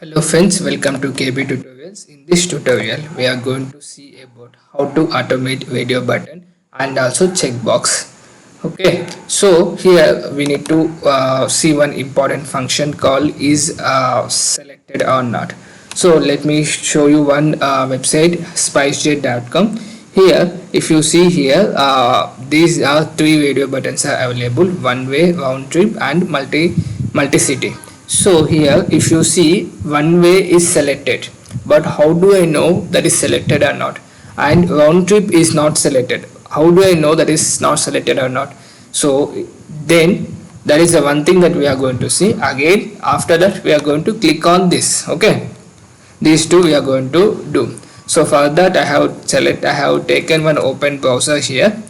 Hello friends, welcome to Kbtutorials. In this tutorial, we are going to see about how to automate radio button and also checkbox. Okay, so here we need to see one important function called is selected or not. So let me show you one website spicejet.com. Here, if you see here, these are three radio buttons are available: one way, round trip, and multi-city. So here if you see, one way is selected, but how do I know that is selected or not? And round trip is not selected, how do I know that is not selected or not? So then that is the one thing that we are going to see. Again, after that we are going to click on this. Okay, these two we are going to do. So for that I have taken one open browser here,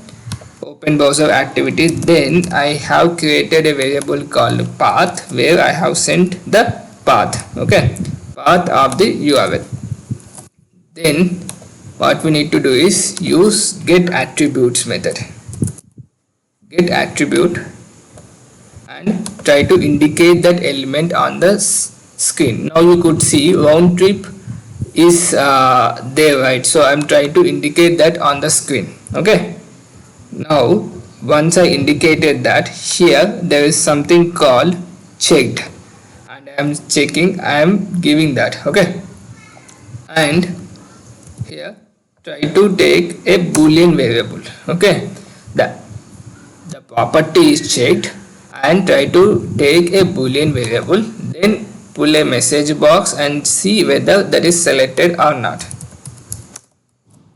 open browser activity. Then I have created a variable called path where I have sent the path. Okay, path of the URL. Then what we need to do is use get attributes method. Get attribute and try to indicate that element on the screen. Now you could see round trip is there, right? So I'm trying to indicate that on the screen. Okay, now once I indicated that, here there is something called checked, and I am checking, I am giving that. Okay, and here try to take a boolean variable. Okay, the property is checked, and try to take a boolean variable, then pull a message box and see whether that is selected or not.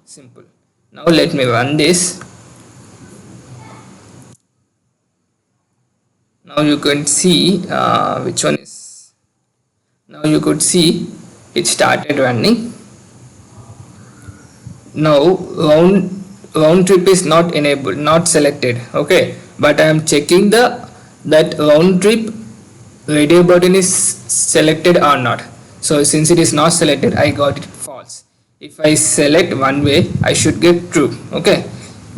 Simple. Now let me run this. Now you can see which one is. Now you could see it started running. Now round trip is not enabled, not selected. Okay, but I am checking that round trip radio button is selected or not. So since it is not selected, I got it false. If I select one way, I should get true. Okay,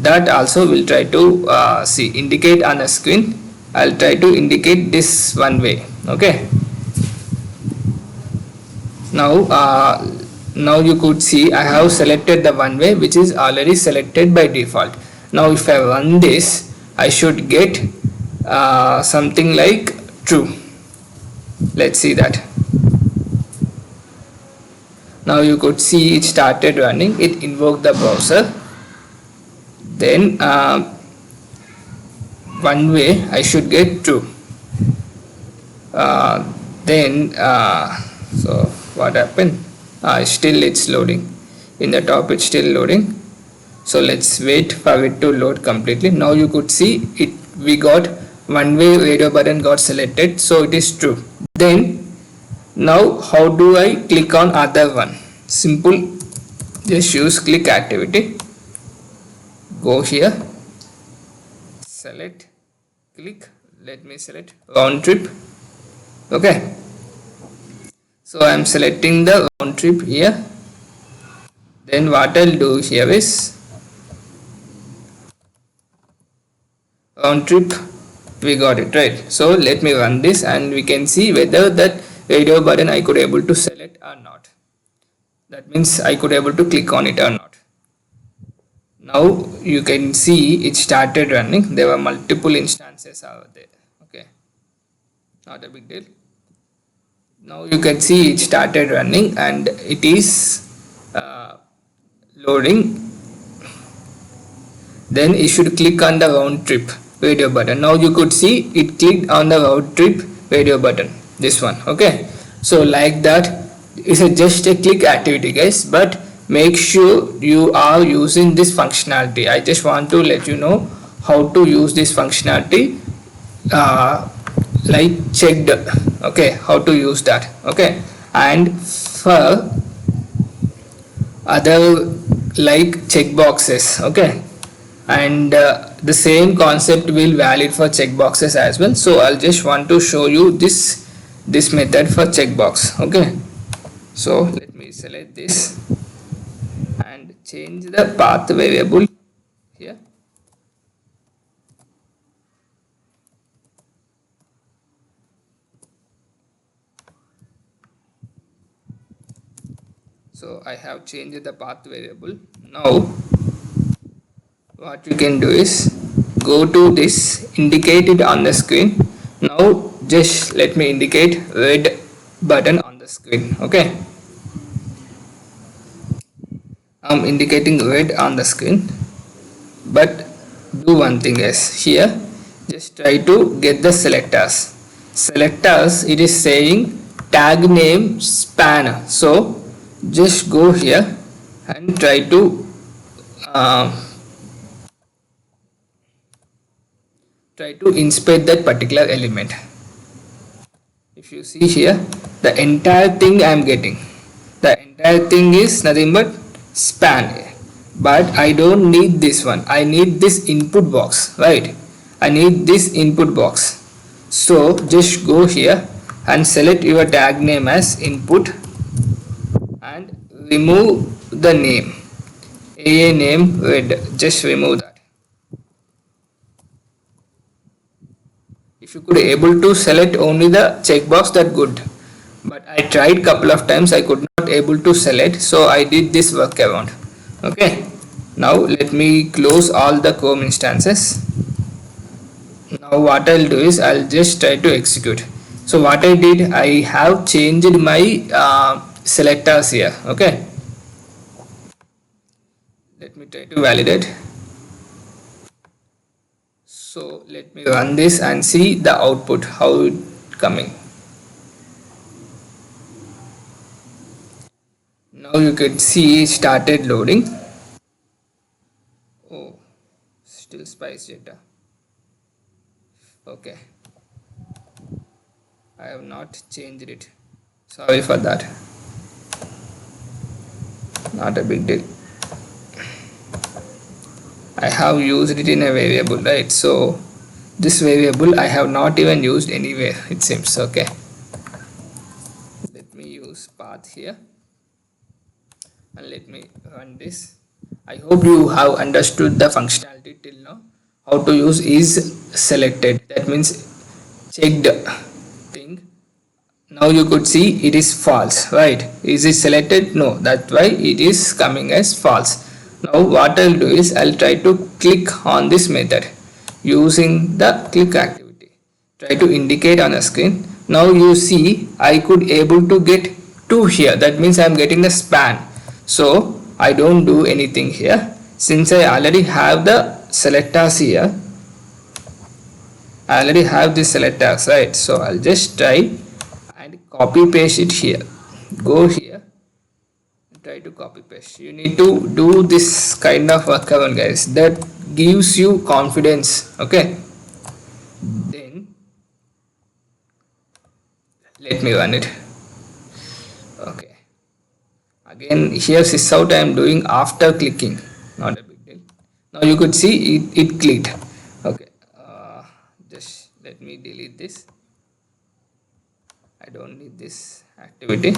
that also will try to see indicate on the screen. I'll try to indicate this one way. Okay, now now you could see I have selected the one way, which is already selected by default. Now if I run this, I should get something like true. Let's see that. Now you could see it started running, it invoked the browser. Then one way I should get true. Then so what happened? Still it's loading. In the top it's still loading. So let's wait for it to load completely. Now you could see it, we got one way radio button got selected, so it is true. Then now how do I click on other one? Simple, just use click activity. Go here, select, click. Let me select round trip. Okay, so I am selecting the round trip here. Then what I'll do here is round trip, we got it right. So let me run this and we can see whether that radio button I could able to select or not. That means I could able to click on it or not. Now you can see it started running. There were multiple instances over there. Okay, not a big deal. Now you can see it started running and it is loading. Then you should click on the round trip radio button. Now you could see it clicked on the round trip radio button, this one. Okay, so like that, it's just a click activity guys, but make sure you are using this functionality. I just want to let you know how to use this functionality, like checked. Okay, how to use that. Okay, and for other like checkboxes. Okay, and the same concept will valid for checkboxes as well. So I'll just want to show you this method for checkbox. Okay, so let me select this and change the path variable here. So I have changed the path variable. Now what you can do is go to this, indicate it on the screen. Now just let me indicate red button on the screen. Okay, I'm indicating red on the screen, but do one thing guys here, just try to get the selectors. It is saying tag name span, so just go here and uh, try to inspect that particular element. If you see here, the entire thing I am getting, the entire thing is nothing but span, but I don't need this one. I need this input box, right? I need this input box. So just go here and select your tag name as input and remove the name, AA name red, just remove that. If you could able to select only the checkbox, that good, but I tried couple of times, I could not able to select, so I did this workaround. Okay, now let me close all the Chrome instances. Now what I'll do is I'll just try to execute. So what I did, I have changed my selectors here. Okay, let me try to validate. So let me run this and see the output, how it coming. Now you can see it started loading. Oh, still spice data. Okay, I have not changed it, sorry for that, not a big deal. I have used it in a variable, right? So this variable I have not even used anywhere, it seems. Okay, let me use path here and let me run this. I hope you have understood the functionality till now. How to use isSelected, that means checked thing. Now you could see it is false, right? Is it selected? No, that's why it is coming as false. Now what I'll do is I'll try to click on this method using the click activity. Try to indicate on the screen. Now you see I could able to get 2 here, that means I'm getting the span. So I don't do anything here, since I already have the selectors here. I already have the selectors, right? So I'll just try and copy paste it here. Go here and try to copy paste. You need to do this kind of workaround guys, that gives you confidence. Okay, then let me run it. Okay, again here sysout I am doing after clicking, not a big deal. Now you could see it clicked. Okay, just let me delete this, I don't need this activity.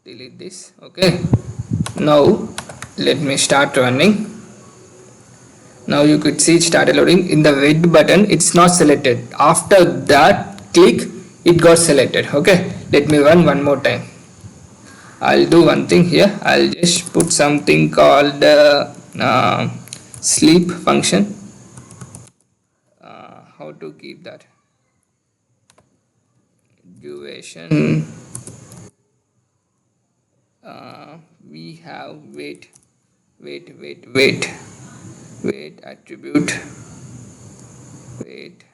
Delete this. Okay, now let me start running. Now you could see it started loading. In the red button it's not selected, after that click it got selected. Okay, let me run one more time. I'll do one thing here, I'll just put something called sleep function. How to keep that duration, we have wait attribute, wait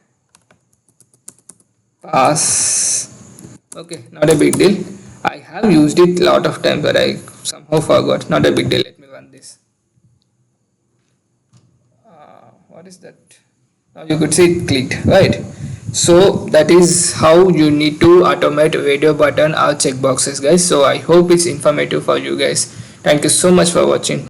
pass. Okay, not a big deal, I have used it a lot of times but I somehow forgot, not a big deal. Let me run this. What is that? Now you could see it clicked, right? So that is how you need to automate radio button or checkboxes guys. So I hope it's informative for you guys. Thank you so much for watching.